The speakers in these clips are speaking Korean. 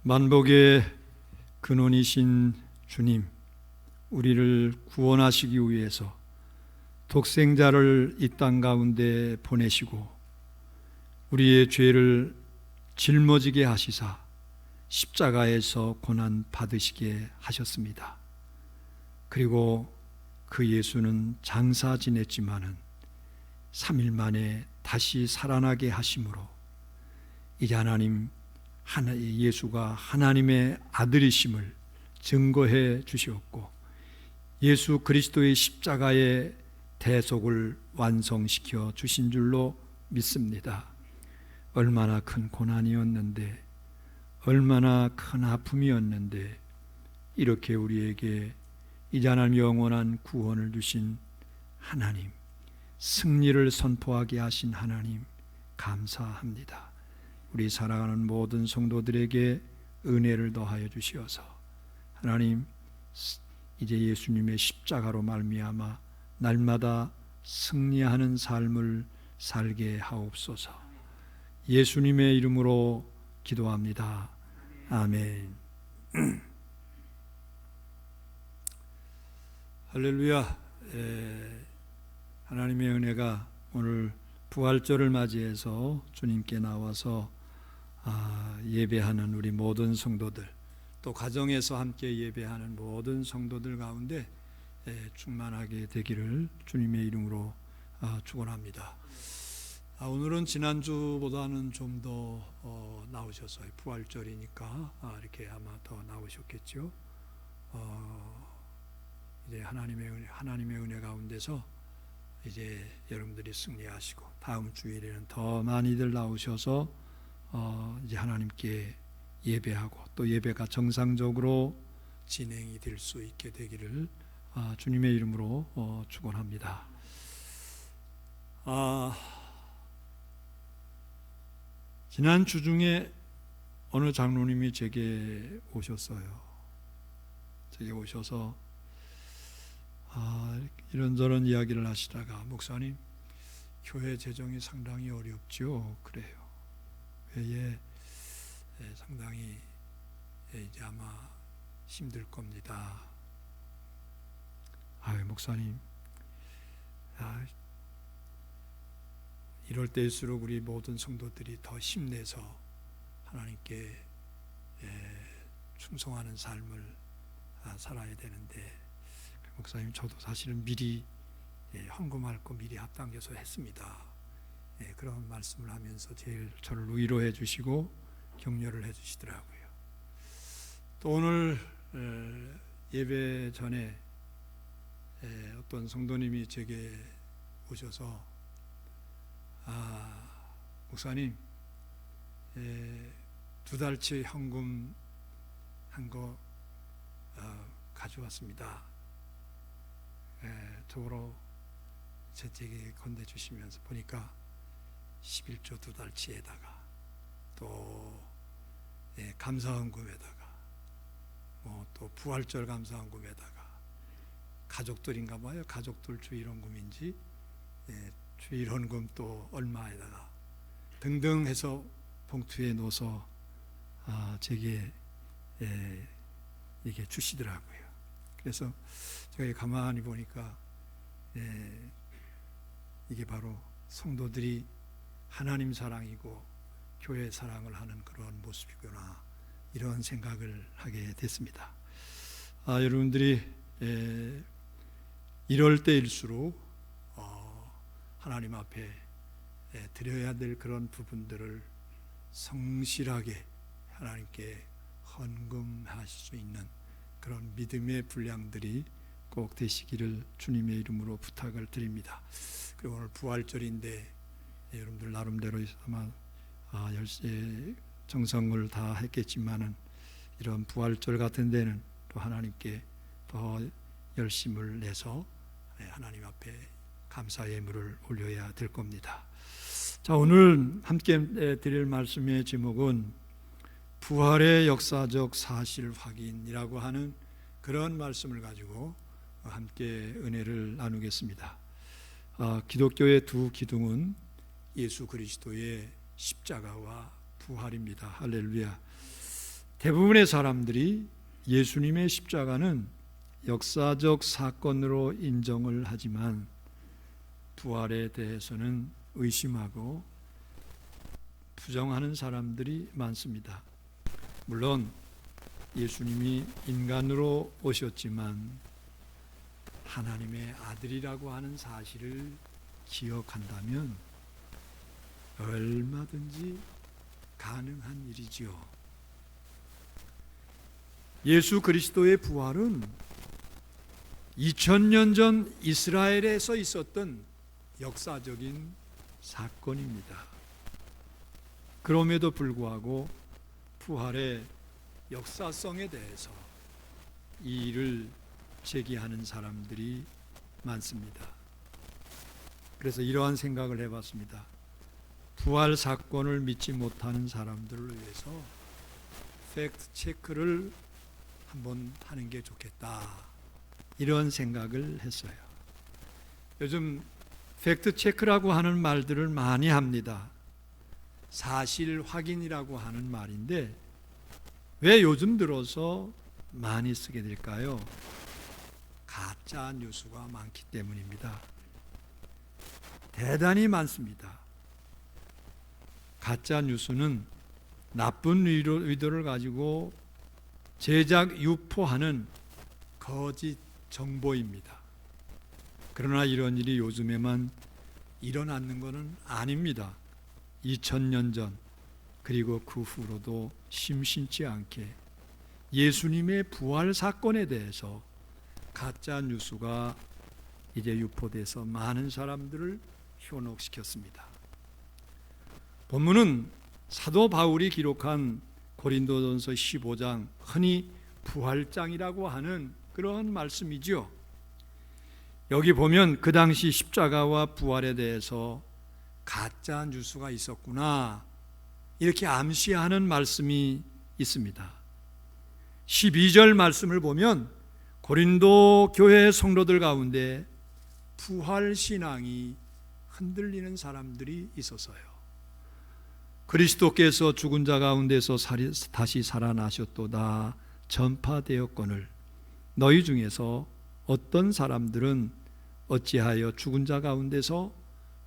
만복의 근원이신 주님, 우리를 구원하시기 위해서 독생자를 이 땅 가운데 보내시고 우리의 죄를 짊어지게 하시사 십자가에서 고난 받으시게 하셨습니다. 그리고 그 예수는 장사 지냈지만은 3일 만에 다시 살아나게 하심으로 이제 예수가 하나님의 아들이심을 증거해 주셨고 예수 그리스도의 십자가의 대속을 완성시켜 주신 줄로 믿습니다. 얼마나 큰 고난이었는데, 얼마나 큰 아픔이었는데 이렇게 우리에게 이제는 영원한 구원을 주신 하나님, 승리를 선포하게 하신 하나님 감사합니다. 우리 사랑하는 모든 성도들에게 은혜를 더하여 주시어서 하나님, 이제 예수님의 십자가로 말미암아 날마다 승리하는 삶을 살게 하옵소서. 예수님의 이름으로 기도합니다. 아멘. 할렐루야. 하나님의 은혜가 오늘 부활절을 맞이해서 주님께 나와서 예배하는 우리 모든 성도들, 또 가정에서 함께 예배하는 모든 성도들 가운데 충만하게 되기를 주님의 이름으로 축원합니다. 오늘은 지난주보다는 좀 더 나오셔서 부활절이니까 이렇게 아마 더 나오셨겠죠. 이제 하나님의 은혜 가운데서 이제 여러분들이 승리하시고 다음 주일에는 더 많이들 나오셔서 이제 하나님께 예배하고 또 예배가 정상적으로 진행이 될 수 있게 되기를 주님의 이름으로 축원합니다. 지난 주 중에 어느 장로님이 제게 오셨어요. 제게 오셔서 이런저런 이야기를 하시다가, 목사님, 교회 재정이 상당히 어렵죠. 그래요. 회에 상당히 이제 아마 힘들 겁니다. 목사님, 이럴 때일수록 우리 모든 성도들이 더 힘내서 하나님께 충성하는 삶을 살아야 되는데, 목사님, 저도 사실은 미리 헌금할 거 미리 앞당겨서 했습니다. 그런 말씀을 하면서 제일 저를 위로해 주시고 격려를 해 주시더라고요. 또 오늘 예배 전에 어떤 성도님이 제게 오셔서 목사님, 2달치 헌금 한 거 가져왔습니다. 도로 제게 건네주시면서 보니까 11조 2달치에다가 또 감사헌금에다가 또 부활절 감사헌금에다가 가족들인가 봐요. 가족들 주일헌금인지 주일헌금 또 얼마에다가 등등 해서 봉투에 넣어서 제게 이게 주시더라고요. 그래서 제가 가만히 보니까 이게 바로 성도들이 하나님 사랑이고 교회 사랑을 하는 그런 모습이구나, 이런 생각을 하게 됐습니다. 여러분들이 이럴 때일수록 하나님 앞에 드려야 될 그런 부분들을 성실하게 하나님께 헌금하실 수 있는 그런 믿음의 분량들이 꼭 되시기를 주님의 이름으로 부탁을 드립니다. 그리고 오늘 부활절인데 여러분들 나름대로 아마 정성을 다 했겠지만은 이런 부활절 같은 데는 또 하나님께 더 열심을 내서 하나님 앞에 감사 예물을 올려야 될 겁니다. 자, 오늘 함께 드릴 말씀의 제목은 부활의 역사적 사실 확인이라고 하는 그런 말씀을 가지고 함께 은혜를 나누겠습니다. 기독교의 두 기둥은 예수 그리스도의 십자가와 부활입니다. 할렐루야. 대부분의 사람들이 예수님의 십자가는 역사적 사건으로 인정을 하지만 부활에 대해서는 의심하고 부정하는 사람들이 많습니다. 물론 예수님이 인간으로 오셨지만 하나님의 아들이라고 하는 사실을 기억한다면 얼마든지 가능한 일이지요. 예수 그리스도의 부활은 2000년 전 이스라엘에서 있었던 역사적인 사건입니다. 그럼에도 불구하고 부활의 역사성에 대해서 이 일을 제기하는 사람들이 많습니다. 그래서 이러한 생각을 해봤습니다. 부활 사건을 믿지 못하는 사람들을 위해서 팩트 체크를 한번 하는 게 좋겠다, 이런 생각을 했어요. 요즘 팩트 체크라고 하는 말들을 많이 합니다. 사실 확인이라고 하는 말인데 왜 요즘 들어서 많이 쓰게 될까요? 가짜 뉴스가 많기 때문입니다. 대단히 많습니다. 가짜 뉴스는 나쁜 의도를 가지고 제작 유포하는 거짓 정보입니다. 그러나 이런 일이 요즘에만 일어나는 것은 아닙니다. 2000년 전 그리고 그 후로도 심심치 않게 예수님의 부활 사건에 대해서 가짜 뉴스가 이제 유포돼서 많은 사람들을 현혹시켰습니다. 본문은 사도 바울이 기록한 고린도전서 15장, 흔히 부활장이라고 하는 그런 말씀이지요. 여기 보면 그 당시 십자가와 부활에 대해서 가짜 뉴스가 있었구나, 이렇게 암시하는 말씀이 있습니다. 12절 말씀을 보면 고린도 교회 성도들 가운데 부활 신앙이 흔들리는 사람들이 있어서요. 그리스도께서 죽은 자 가운데서 다시 살아나셨도다 전파되었거늘 너희 중에서 어떤 사람들은 어찌하여 죽은 자 가운데서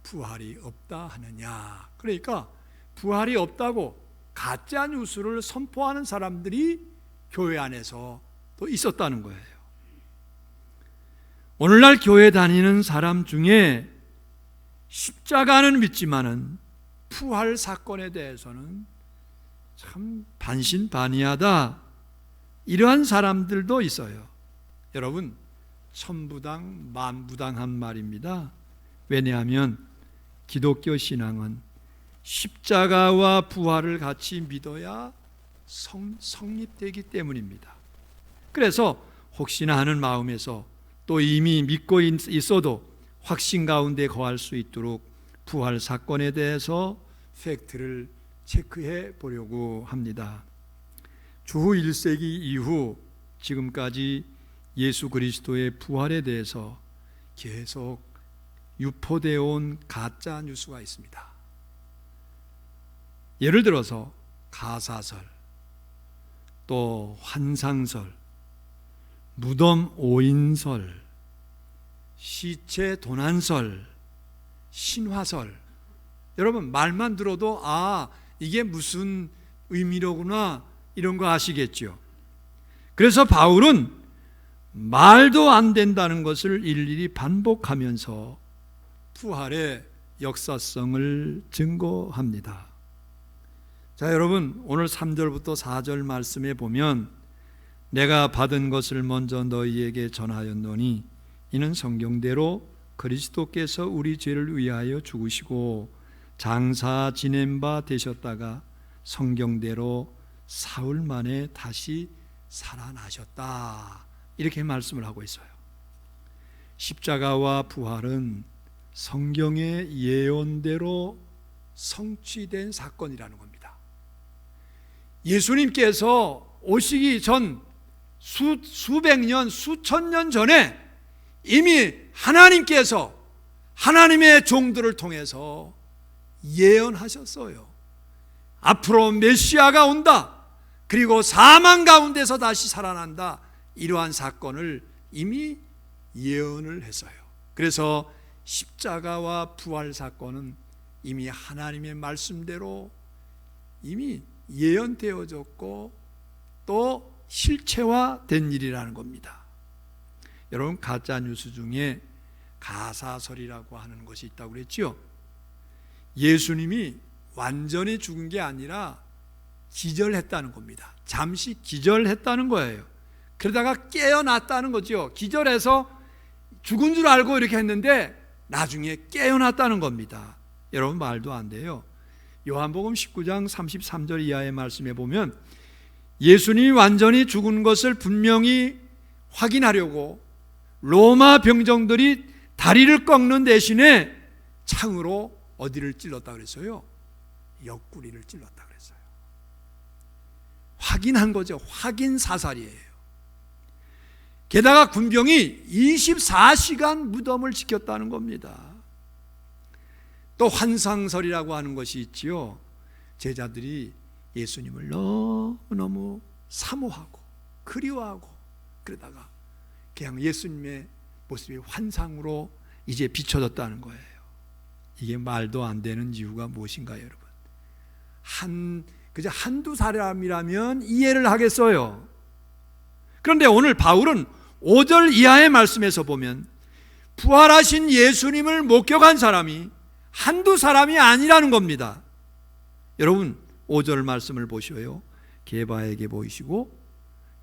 부활이 없다 하느냐. 그러니까 부활이 없다고 가짜 뉴스를 선포하는 사람들이 교회 안에서 또 있었다는 거예요. 오늘날 교회 다니는 사람 중에 십자가는 믿지만은 부활 사건에 대해서는 참 반신반의하다, 이러한 사람들도 있어요. 여러분, 천부당 만부당한 말입니다. 왜냐하면 기독교 신앙은 십자가와 부활을 같이 믿어야 성립되기 때문입니다. 그래서 혹시나 하는 마음에서 또 이미 믿고 있어도 확신 가운데 거할 수 있도록 부활 사건에 대해서 팩트를 체크해 보려고 합니다. 주후 1세기 이후 지금까지 예수 그리스도의 부활에 대해서 계속 유포되어 온 가짜 뉴스가 있습니다. 예를 들어서 가사설, 또 환상설, 무덤 오인설, 시체 도난설, 신화설. 여러분, 말만 들어도 이게 무슨 의미로구나, 이런 거 아시겠죠? 그래서 바울은 말도 안 된다는 것을 일일이 반복하면서 부활의 역사성을 증거합니다. 자, 여러분, 오늘 3절부터 4절 말씀에 보면 내가 받은 것을 먼저 너희에게 전하였노니 이는 성경대로 그리스도께서 우리 죄를 위하여 죽으시고 장사 지낸 바 되셨다가 성경대로 사흘 만에 다시 살아나셨다, 이렇게 말씀을 하고 있어요. 십자가와 부활은 성경의 예언대로 성취된 사건이라는 겁니다. 예수님께서 오시기 전 수백 년, 수천 년 전에 이미 하나님께서 하나님의 종들을 통해서 예언하셨어요. 앞으로 메시아가 온다. 그리고 사망 가운데서 다시 살아난다, 이러한 사건을 이미 예언을 했어요. 그래서 십자가와 부활 사건은 이미 하나님의 말씀대로 이미 예언되어졌고 또 실체화된 일이라는 겁니다. 여러분, 가짜뉴스 중에 가사설이라고 하는 것이 있다고 그랬죠. 예수님이 완전히 죽은 게 아니라 기절했다는 겁니다. 잠시 기절했다는 거예요. 그러다가 깨어났다는 거죠. 기절해서 죽은 줄 알고 이렇게 했는데 나중에 깨어났다는 겁니다. 여러분, 말도 안 돼요. 요한복음 19장 33절 이하의 말씀에 보면 예수님이 완전히 죽은 것을 분명히 확인하려고 로마 병정들이 다리를 꺾는 대신에 창으로 어디를 찔렀다 그랬어요? 옆구리를 찔렀다 그랬어요. 확인한 거죠. 확인 사살이에요. 게다가 군병이 24시간 무덤을 지켰다는 겁니다. 또 환상설이라고 하는 것이 있지요. 제자들이 예수님을 너무너무 사모하고 그리워하고 그러다가 그냥 예수님의 모습이 환상으로 이제 비춰졌다는 거예요. 이게 말도 안 되는 이유가 무엇인가요, 여러분? 그저 한두 사람이라면 이해를 하겠어요. 그런데 오늘 바울은 5절 이하의 말씀에서 보면 부활하신 예수님을 목격한 사람이 한두 사람이 아니라는 겁니다. 여러분, 5절 말씀을 보셔요. 게바에게 보이시고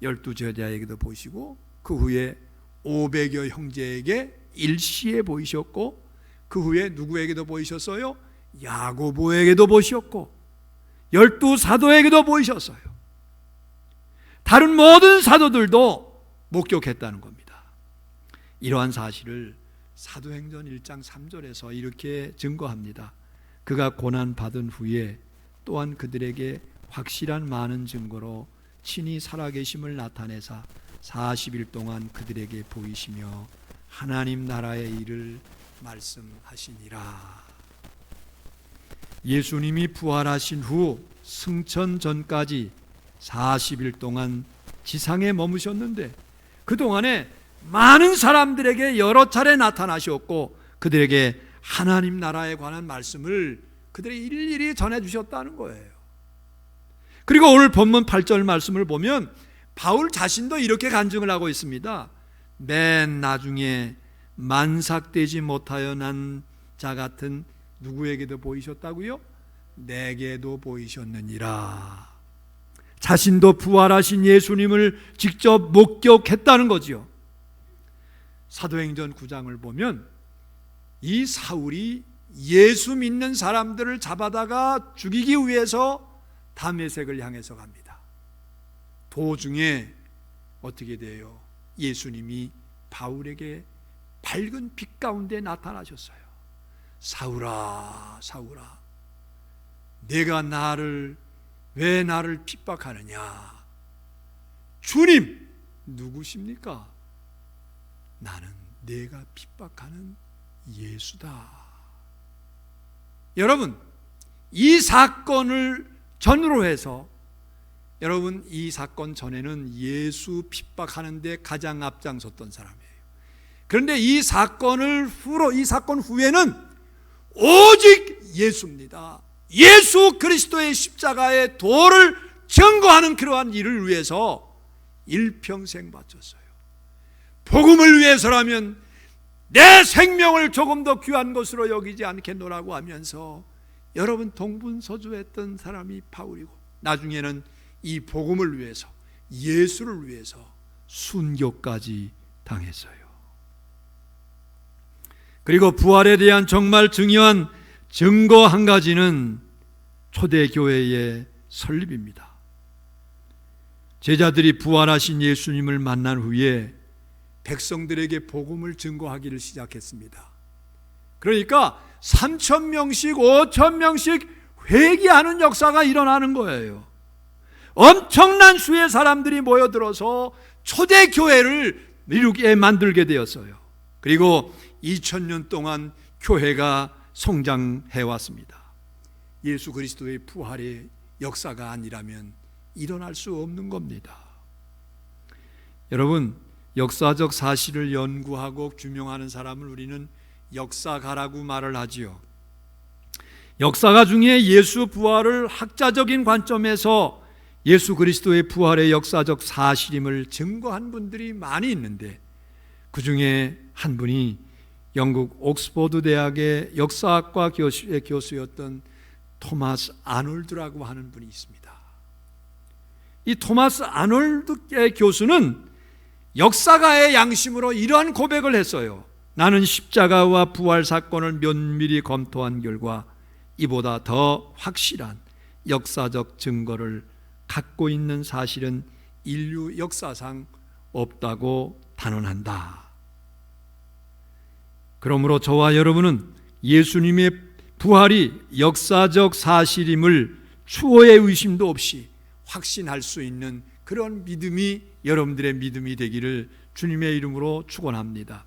12 제자에게도 보이시고 그 후에 500여 형제에게 일시에 보이셨고 그 후에 누구에게도 보이셨어요? 야고보에게도 보이셨고 12 사도에게도 보이셨어요. 다른 모든 사도들도 목격했다는 겁니다. 이러한 사실을 사도행전 1장 3절에서 이렇게 증거합니다. 그가 고난받은 후에 또한 그들에게 확실한 많은 증거로 친히 살아계심을 나타내사 40일 동안 그들에게 보이시며 하나님 나라의 일을 말씀하시니라. 예수님이 부활하신 후 승천 전까지 40일 동안 지상에 머무셨는데 그동안에 많은 사람들에게 여러 차례 나타나셨고 그들에게 하나님 나라에 관한 말씀을 그들이 일일이 전해주셨다는 거예요. 그리고 오늘 본문 8절 말씀을 보면 바울 자신도 이렇게 간증을 하고 있습니다. 맨 나중에 만삭되지 못하여 난 자 같은 누구에게도 보이셨다고요? 내게도 보이셨느니라. 자신도 부활하신 예수님을 직접 목격했다는 거지요. 사도행전 9장을 보면 이 사울이 예수 믿는 사람들을 잡아다가 죽이기 위해서 다메섹을 향해서 갑니다. 도중에 어떻게 돼요? 예수님이 바울에게 밝은 빛 가운데 나타나셨어요. 사울아, 사울아, 내가 왜 나를 핍박하느냐? 주님, 누구십니까? 나는 내가 핍박하는 예수다. 여러분, 이 사건을 전후로 해서 여러분, 이 사건 전에는 예수 핍박하는 데 가장 앞장섰던 사람이에요. 그런데 이 사건 후에는 오직 예수입니다. 예수 그리스도의 십자가의 도를 증거하는 그러한 일을 위해서 일평생 바쳤어요. 복음을 위해서라면 내 생명을 조금 더 귀한 것으로 여기지 않겠노라고 하면서 여러분 동분서주했던 사람이 바울이고 나중에는 이 복음을 위해서 예수를 위해서 순교까지 당했어요. 그리고 부활에 대한 정말 중요한 증거 한 가지는 초대교회의 설립입니다. 제자들이 부활하신 예수님을 만난 후에 백성들에게 복음을 증거하기를 시작했습니다. 그러니까 3,000명씩 5,000명씩 회개하는 역사가 일어나는 거예요. 엄청난 수의 사람들이 모여들어서 초대교회를 이루게 만들게 되었어요. 그리고 2000년 동안 교회가 성장해 왔습니다. 예수 그리스도의 부활의 역사가 아니라면 일어날 수 없는 겁니다. 여러분, 역사적 사실을 연구하고 규명하는 사람을 우리는 역사가라고 말을 하지요. 역사가 중에 예수 부활을 학자적인 관점에서 예수 그리스도의 부활의 역사적 사실임을 증거한 분들이 많이 있는데, 그 중에 한 분이 영국 옥스퍼드 대학의 역사학과 교수였던 토마스 아놀드라고 하는 분이 있습니다. 이 토마스 아놀드 교수는 역사가의 양심으로 이러한 고백을 했어요. 나는 십자가와 부활 사건을 면밀히 검토한 결과 이보다 더 확실한 역사적 증거를 갖고 있는 사실은 인류 역사상 없다고 단언한다. 그러므로 저와 여러분은 예수님의 부활이 역사적 사실임을 추호의 의심도 없이 확신할 수 있는 그런 믿음이 여러분들의 믿음이 되기를 주님의 이름으로 축원합니다.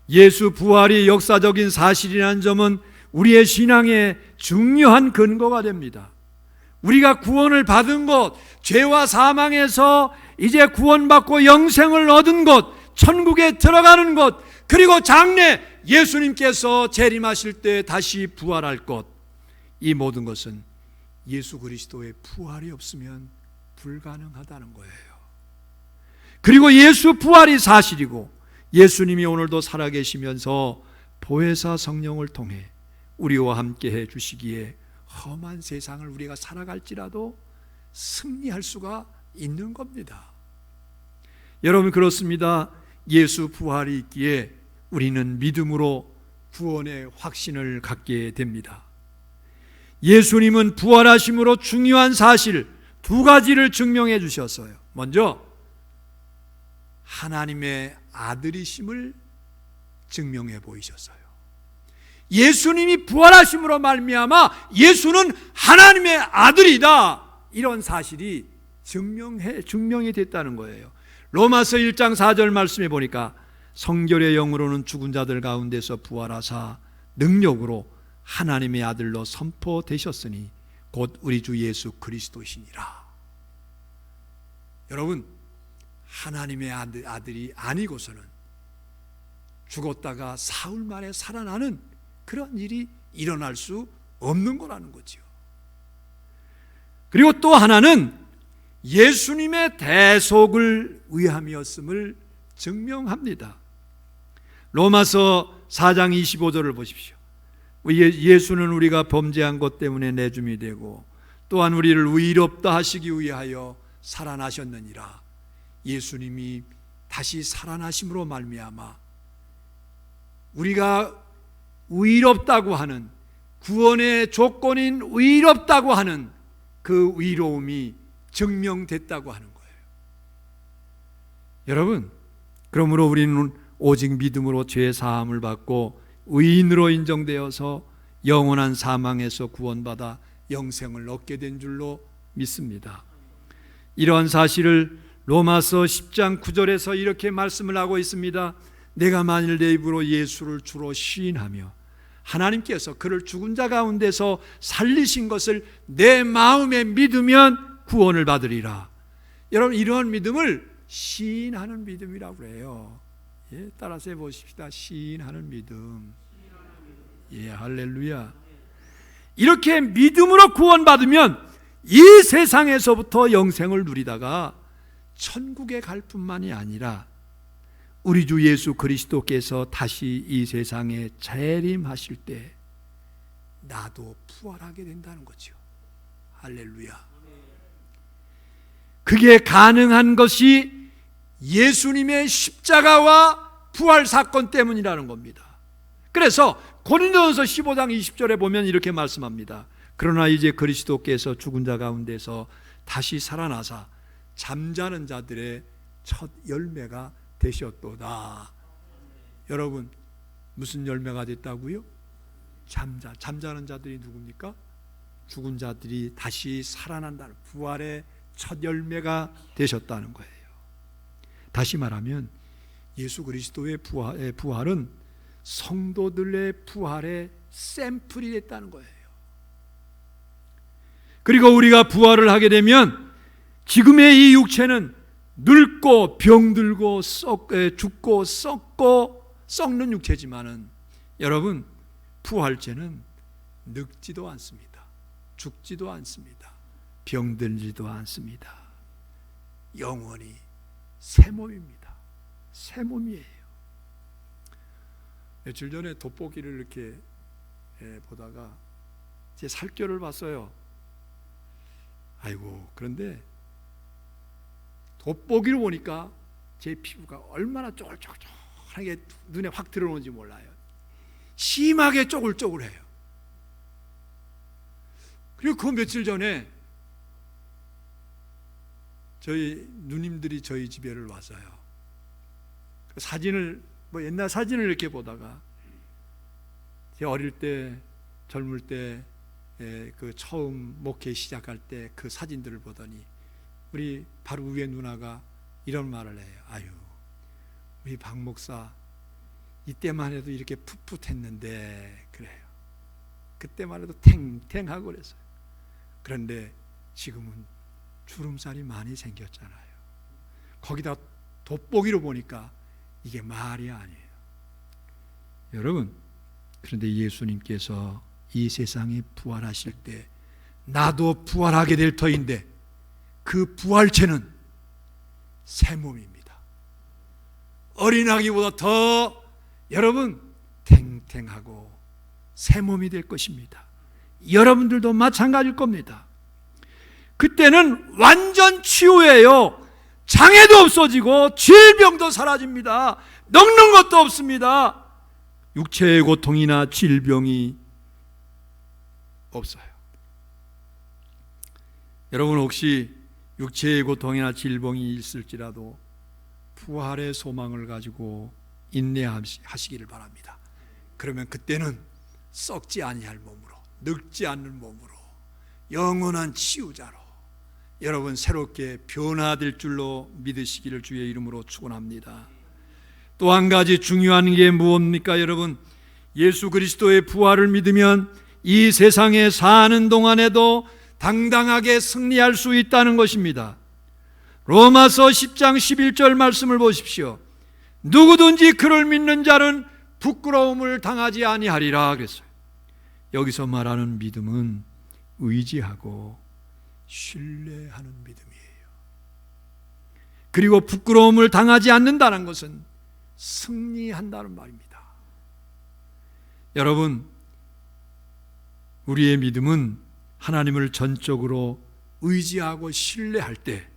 예수 부활이 역사적인 사실이라는 점은 우리의 신앙의 중요한 근거가 됩니다. 우리가 구원을 받은 것, 죄와 사망에서 이제 구원받고 영생을 얻은 것, 천국에 들어가는 것, 그리고 장래 예수님께서 재림하실 때 다시 부활할 것, 이 모든 것은 예수 그리스도의 부활이 없으면 불가능하다는 거예요. 그리고 예수 부활이 사실이고 예수님이 오늘도 살아계시면서 보혜사 성령을 통해 우리와 함께 해 주시기에 험한 세상을 우리가 살아갈지라도 승리할 수가 있는 겁니다. 여러분, 그렇습니다. 예수 부활이 있기에 우리는 믿음으로 구원의 확신을 갖게 됩니다. 예수님은 부활하심으로 중요한 사실 두 가지를 증명해 주셨어요. 먼저 하나님의 아들이심을 증명해 보이셨어요. 예수님이 부활하심으로 말미암아 예수는 하나님의 아들이다, 이런 사실이 증명이 됐다는 거예요. 로마서 1장 4절 말씀에 보니까 성결의 영으로는 죽은 자들 가운데서 부활하사 능력으로 하나님의 아들로 선포되셨으니 곧 우리 주 예수 그리스도시니라. 여러분, 하나님의 아들이 아니고서는 죽었다가 사흘 만에 살아나는 그런 일이 일어날 수 없는 거라는 거죠. 그리고 또 하나는 예수님의 대속을 위함이었음을 증명합니다. 로마서 4장 25절을 보십시오. 예수는 우리가 범죄한 것 때문에 내줌이 되고 또한 우리를 의롭다 하시기 위하여 살아나셨느니라. 예수님이 다시 살아나심으로 말미암아 우리가 의롭다고 하는, 구원의 조건인 의롭다고 하는 그 의로움이 증명됐다고 하는 거예요. 여러분, 그러므로 우리는 오직 믿음으로 죄 사함을 받고 의인으로 인정되어서 영원한 사망에서 구원받아 영생을 얻게 된 줄로 믿습니다. 이러한 사실을 로마서 10장 9절에서 이렇게 말씀을 하고 있습니다. 내가 만일 내 입으로 예수를 주로 시인하며 하나님께서 그를 죽은 자 가운데서 살리신 것을 내 마음에 믿으면 구원을 받으리라. 여러분, 이러한 믿음을 시인하는 믿음이라고 해요. 예, 따라서 해보십시다. 시인하는 믿음. 예, 할렐루야. 이렇게 믿음으로 구원받으면 이 세상에서부터 영생을 누리다가 천국에 갈 뿐만이 아니라 우리 주 예수 그리스도께서 다시 이 세상에 재림하실 때 나도 부활하게 된다는 거죠. 할렐루야. 그게 가능한 것이 예수님의 십자가와 부활 사건 때문이라는 겁니다. 그래서 고린도전서 15장 20절에 보면 이렇게 말씀합니다. 그러나 이제 그리스도께서 죽은 자 가운데서 다시 살아나사 잠자는 자들의 첫 열매가 되셨도다. 여러분, 무슨 열매가 됐다고요? 잠자는 자들이 누굽니까? 죽은 자들이 다시 살아난다는 부활의 첫 열매가 되셨다는 거예요. 다시 말하면 예수 그리스도의 부활은 성도들의 부활의 샘플이 됐다는 거예요. 그리고 우리가 부활을 하게 되면 지금의 이 육체는 늙고 병들고 죽고 썩는 육체지만은 여러분, 부활체는 늙지도 않습니다. 죽지도 않습니다. 병들지도 않습니다. 영원히 새 몸입니다. 새 몸이에요. 며칠 전에 돋보기를 이렇게 보다가 제 살결을 봤어요. 아이고, 그런데 돋보기를 보니까 제 피부가 얼마나 쪼글쪼글하게 눈에 확 들어오는지 몰라요. 심하게 쪼글쪼글해요. 그리고 그 며칠 전에 저희 누님들이 저희 집에를 왔어요. 그 사진을, 옛날 사진을 이렇게 보다가 제 어릴 때, 젊을 때, 그 처음 목회 시작할 때 그 사진들을 보더니 우리 바로 위에 누나가 이런 말을 해요. 아유, 우리 박 목사 이때만 해도 이렇게 풋풋했는데, 그래요. 그때만 해도 탱탱하고 그랬어요. 그런데 지금은 주름살이 많이 생겼잖아요. 거기다 돋보기로 보니까 이게 말이 아니에요. 여러분, 그런데 예수님께서 이 세상에 부활하실 때 나도 부활하게 될 터인데 그 부활체는 새 몸입니다. 어린아기보다 더 여러분 탱탱하고 새 몸이 될 것입니다. 여러분들도 마찬가지일 겁니다. 그때는 완전 치유예요. 장애도 없어지고 질병도 사라집니다. 늙는 것도 없습니다. 육체의 고통이나 질병이 없어요. 여러분, 혹시 육체의 고통이나 질병이 있을지라도 부활의 소망을 가지고 인내하시기를 바랍니다. 그러면 그때는 썩지 아니할 몸으로, 늙지 않는 몸으로, 영원한 치유자로 여러분 새롭게 변화될 줄로 믿으시기를 주의 이름으로 축원합니다. 또 한 가지 중요한 게 무엇입니까? 여러분, 예수 그리스도의 부활을 믿으면 이 세상에 사는 동안에도 당당하게 승리할 수 있다는 것입니다. 로마서 10장 11절 말씀을 보십시오. 누구든지 그를 믿는 자는 부끄러움을 당하지 아니하리라 그랬어요. 여기서 말하는 믿음은 의지하고 신뢰하는 믿음이에요. 그리고 부끄러움을 당하지 않는다는 것은 승리한다는 말입니다. 여러분, 우리의 믿음은 하나님을 전적으로 의지하고 신뢰할 때,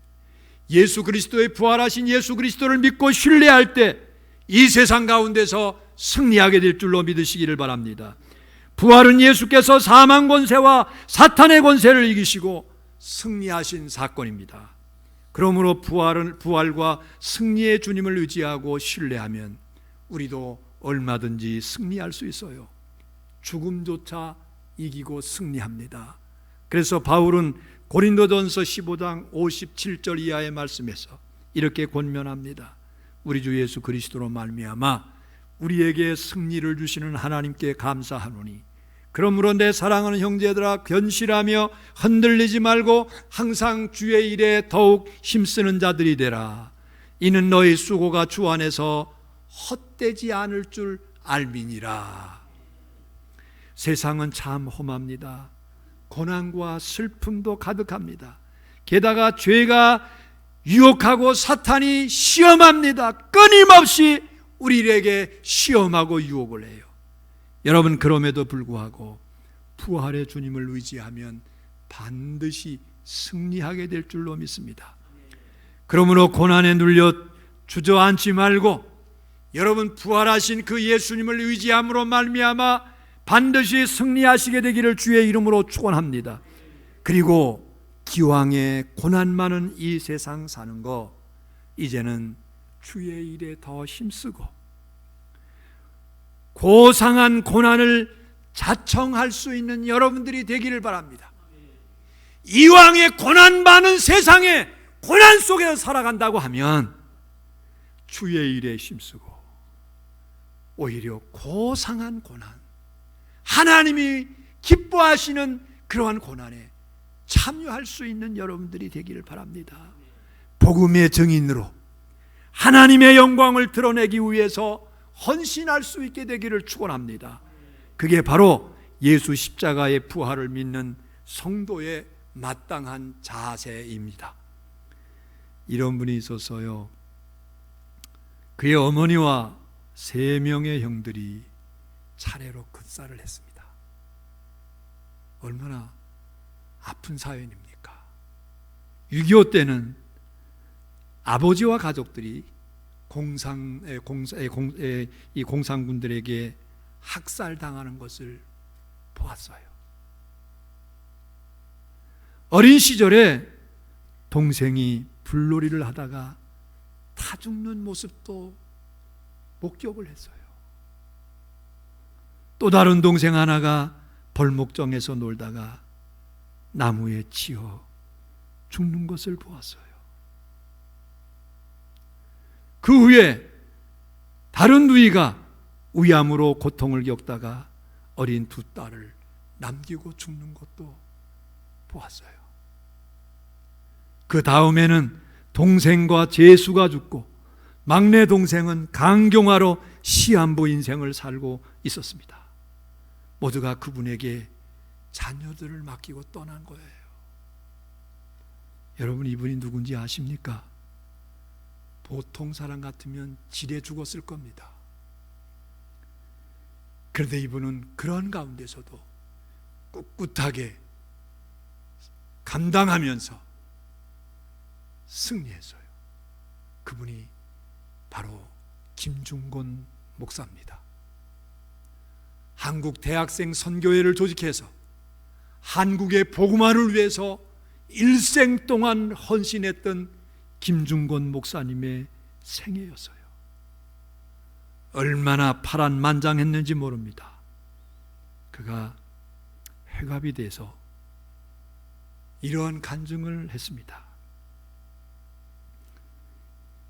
예수 그리스도의 부활하신 예수 그리스도를 믿고 신뢰할 때 이 세상 가운데서 승리하게 될 줄로 믿으시기를 바랍니다. 부활은 예수께서 사망 권세와 사탄의 권세를 이기시고 승리하신 사건입니다. 그러므로 부활과 승리의 주님을 의지하고 신뢰하면 우리도 얼마든지 승리할 수 있어요. 죽음조차 이기고 승리합니다. 그래서 바울은 고린도전서 15장 57절 이하의 말씀에서 이렇게 권면합니다. 우리 주 예수 그리스도로 말미암아 우리에게 승리를 주시는 하나님께 감사하노니 그러므로 내 사랑하는 형제들아 견실하며 흔들리지 말고 항상 주의 일에 더욱 힘쓰는 자들이 되라. 이는 너희 수고가 주 안에서 헛되지 않을 줄 알미니라. 세상은 참 험합니다. 고난과 슬픔도 가득합니다. 게다가 죄가 유혹하고 사탄이 시험합니다. 끊임없이 우리에게 시험하고 유혹을 해요. 여러분, 그럼에도 불구하고 부활의 주님을 의지하면 반드시 승리하게 될 줄로 믿습니다. 그러므로 고난에 눌려 주저앉지 말고 여러분 부활하신 그 예수님을 의지함으로 말미암아 반드시 승리하시게 되기를 주의 이름으로 축원합니다. 그리고 기왕에 고난 많은 이 세상 사는 거 이제는 주의 일에 더 힘쓰고 고상한 고난을 자청할 수 있는 여러분들이 되기를 바랍니다. 이왕에 고난 많은 세상에 고난 속에서 살아간다고 하면 주의 일에 힘쓰고 오히려 고상한 고난, 하나님이 기뻐하시는 그러한 고난에 참여할 수 있는 여러분들이 되기를 바랍니다. 복음의 증인으로 하나님의 영광을 드러내기 위해서 헌신할 수 있게 되기를 축원합니다. 그게 바로 예수 십자가의 부활을 믿는 성도의 마땅한 자세입니다. 이런 분이 있어서요, 그의 어머니와 3명의 형들이 차례로 급사를 했습니다. 얼마나 아픈 사연입니까? 6.25 때는 아버지와 가족들이 이 공산군들에게 학살당하는 것을 보았어요. 어린 시절에 동생이 불놀이를 하다가 타 죽는 모습도 목격을 했어요. 또 다른 동생 하나가 벌목정에서 놀다가 나무에 치여 죽는 것을 보았어요. 그 후에 다른 누이가 위암으로 고통을 겪다가 어린 2딸을 남기고 죽는 것도 보았어요. 그 다음에는 동생과 제수가 죽고 막내 동생은 강경화로 시한부 인생을 살고 있었습니다. 모두가 그분에게 자녀들을 맡기고 떠난 거예요. 여러분, 이분이 누군지 아십니까? 보통 사람 같으면 지레 죽었을 겁니다. 그런데 이분은 그런 가운데서도 꿋꿋하게 감당하면서 승리했어요. 그분이 바로 김중곤 목사입니다. 한국 대학생 선교회를 조직해서 한국의 복음화를 위해서 일생 동안 헌신했던 김중곤 목사님의 생애였어요. 얼마나 파란만장했는지 모릅니다. 그가 회갑이 돼서 이러한 간증을 했습니다.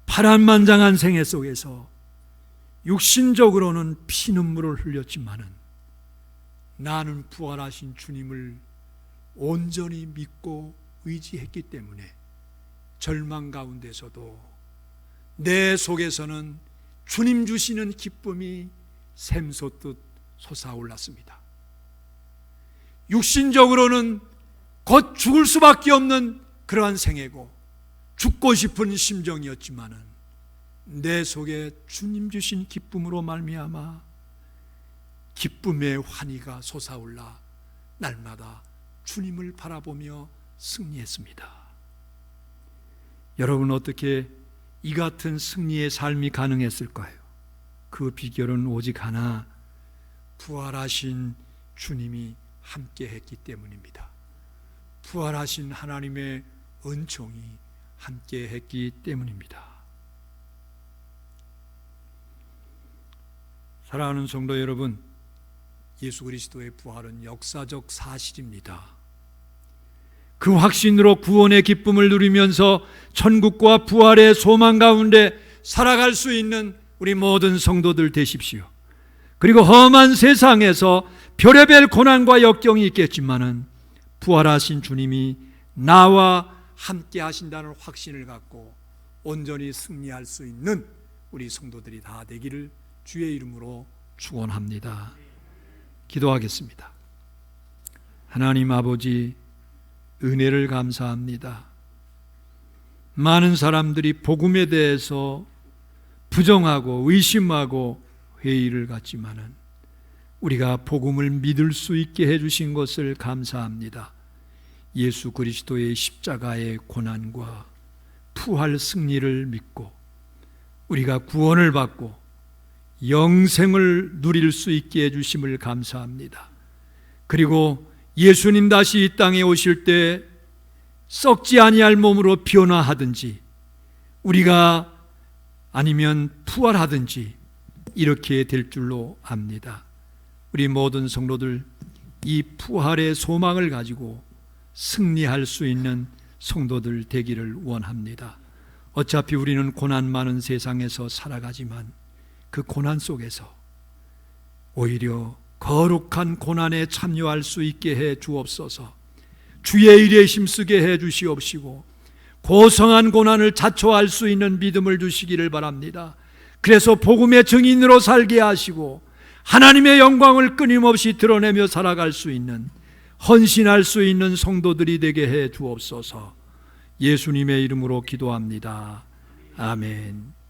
파란만장한 생애 속에서 육신적으로는 피눈물을 흘렸지만은 나는 부활하신 주님을 온전히 믿고 의지했기 때문에 절망 가운데서도 내 속에서는 주님 주시는 기쁨이 샘솟듯 솟아올랐습니다. 육신적으로는 곧 죽을 수밖에 없는 그러한 생애고 죽고 싶은 심정이었지만은 내 속에 주님 주신 기쁨으로 말미암아 기쁨의 환희가 솟아올라 날마다 주님을 바라보며 승리했습니다. 여러분, 어떻게 이 같은 승리의 삶이 가능했을까요? 그 비결은 오직 하나, 부활하신 주님이 함께 했기 때문입니다. 부활하신 하나님의 은총이 함께 했기 때문입니다. 사랑하는 성도 여러분, 예수 그리스도의 부활은 역사적 사실입니다. 그 확신으로 구원의 기쁨을 누리면서 천국과 부활의 소망 가운데 살아갈 수 있는 우리 모든 성도들 되십시오. 그리고 험한 세상에서 별의별 고난과 역경이 있겠지만은 부활하신 주님이 나와 함께 하신다는 확신을 갖고 온전히 승리할 수 있는 우리 성도들이 다 되기를 주의 이름으로 축원합니다. 기도하겠습니다. 하나님 아버지, 은혜를 감사합니다. 많은 사람들이 복음에 대해서 부정하고 의심하고 회의를 갖지만은 우리가 복음을 믿을 수 있게 해주신 것을 감사합니다. 예수 그리스도의 십자가의 고난과 부활 승리를 믿고 우리가 구원을 받고 영생을 누릴 수 있게 해주심을 감사합니다. 그리고 예수님 다시 이 땅에 오실 때 썩지 아니할 몸으로 변화하든지 우리가 아니면 부활하든지 이렇게 될 줄로 압니다. 우리 모든 성도들 이 부활의 소망을 가지고 승리할 수 있는 성도들 되기를 원합니다. 어차피 우리는 고난 많은 세상에서 살아가지만 그 고난 속에서 오히려 거룩한 고난에 참여할 수 있게 해 주옵소서. 주의 일에 힘쓰게 해 주시옵시고 고성한 고난을 자초할 수 있는 믿음을 주시기를 바랍니다. 그래서 복음의 증인으로 살게 하시고 하나님의 영광을 끊임없이 드러내며 살아갈 수 있는, 헌신할 수 있는 성도들이 되게 해 주옵소서. 예수님의 이름으로 기도합니다. 아멘.